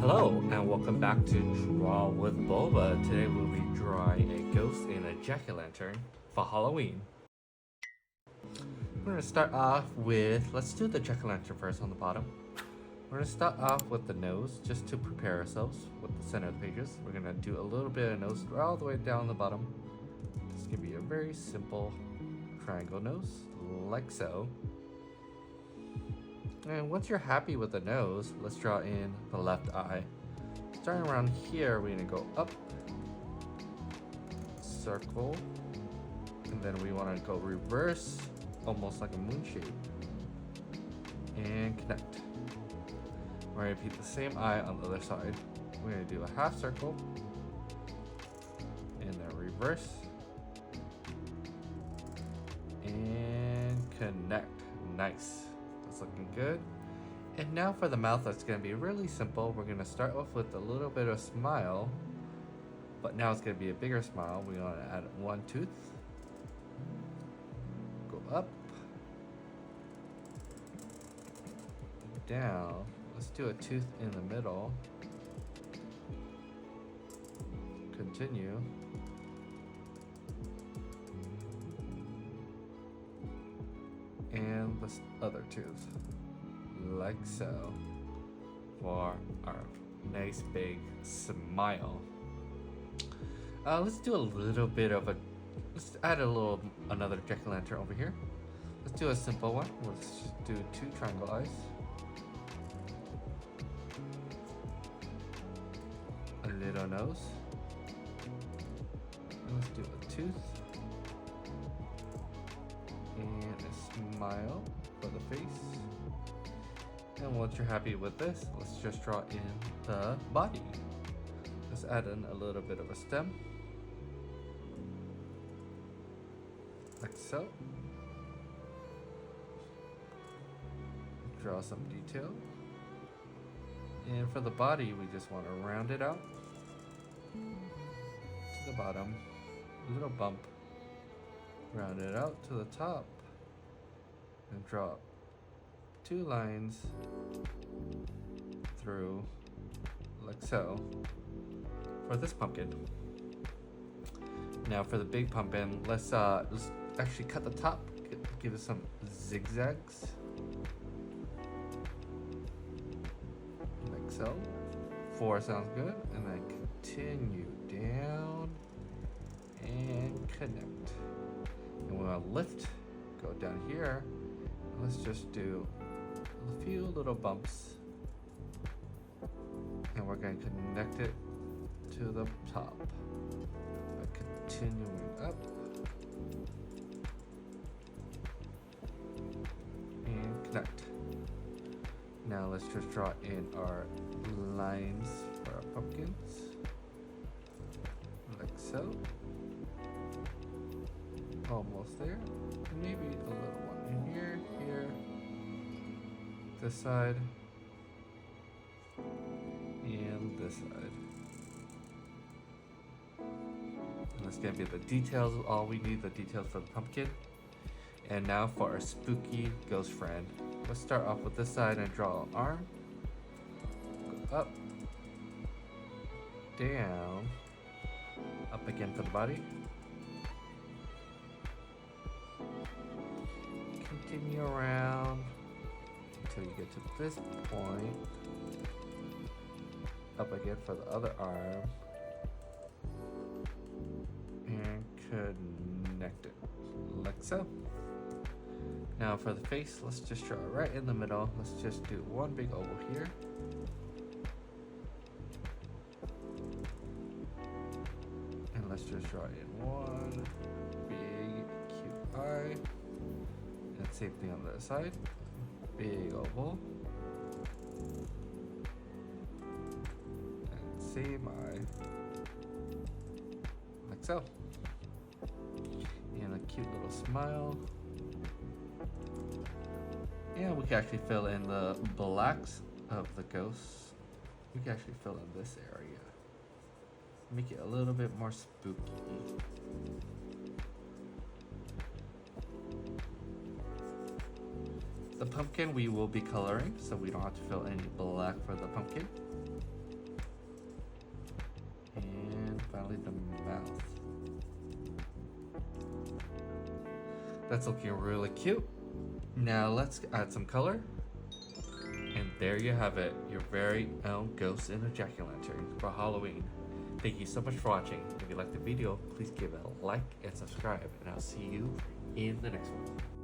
Hello and welcome back to Draw with Boba. Today we'll be drawing a ghost in a jack-o'-lantern for Halloween. We're going to start off with, let's do the jack-o'-lantern first on the bottom. We're going to start off with the nose just to prepare ourselves with the center of the pages. We're going to do a little bit of nose all the way down the bottom. This is going to be a very simple triangle nose, like so. And once you're happy with the nose, let's draw in the left eye. Starting around here, we're gonna go up, circle, and then we wanna go reverse, almost like a moon shape, and connect. We're gonna repeat the same eye on the other side. We're gonna do a half circle, and then reverse, and connect. Nice. Looking good. And now for the mouth, that's going to be really simple. We're going to start off with a little bit of smile, but now it's going to be a bigger smile. We're going to add one tooth, go up, down. Let's do a tooth in the middle, continue, and the other tooth, like so, for our nice big smile. Let's do a little bit of let's add another jack-o'-lantern over here. Let's do a simple one. Let's just do two triangle eyes, a little nose, and let's do a tooth, and a smile for the face. And once you're happy with this, let's just draw in the body. Let's add in a little bit of a stem, like so. Draw some detail. And for the body, we just want to round it out to the bottom, a little bump. Round it out to the top and draw two lines through, like so, for this pumpkin. Now for the big pumpkin, let's actually cut the top, give it some zigzags, like so. 4 sounds good, and then continue down and connect. And we want to lift, go down here, and let's just do a few little bumps, and we're going to connect it to the top by continuing up and connect. Now let's just draw in our lines for our pumpkins, like so. Almost there. Maybe a little one in here, this side, and this side. And that's gonna be the details. All we need, the details for the pumpkin. And now for our spooky ghost friend. Let's start off with this side and draw an arm. Go up, down, up again for the body. Continue around until you get to this point. Up again for the other arm. And connect it, like so. Now for the face, let's just draw right in the middle. Let's just do one big oval here. And let's just draw in one big cute eye. And same thing on the other side. Big oval. And same eye. Like so. And a cute little smile. And we can actually fill in the blacks of the ghosts. We can actually fill in this area. Make it a little bit more spooky. The pumpkin we will be coloring, so we don't have to fill any black for the pumpkin. only the mouth. That's looking really cute. Now let's add some color. And there you have it, your very own ghost in a jack-o'-lantern for Halloween. Thank you so much for watching. If you liked the video, please give it a like and subscribe, and I'll see you in the next one.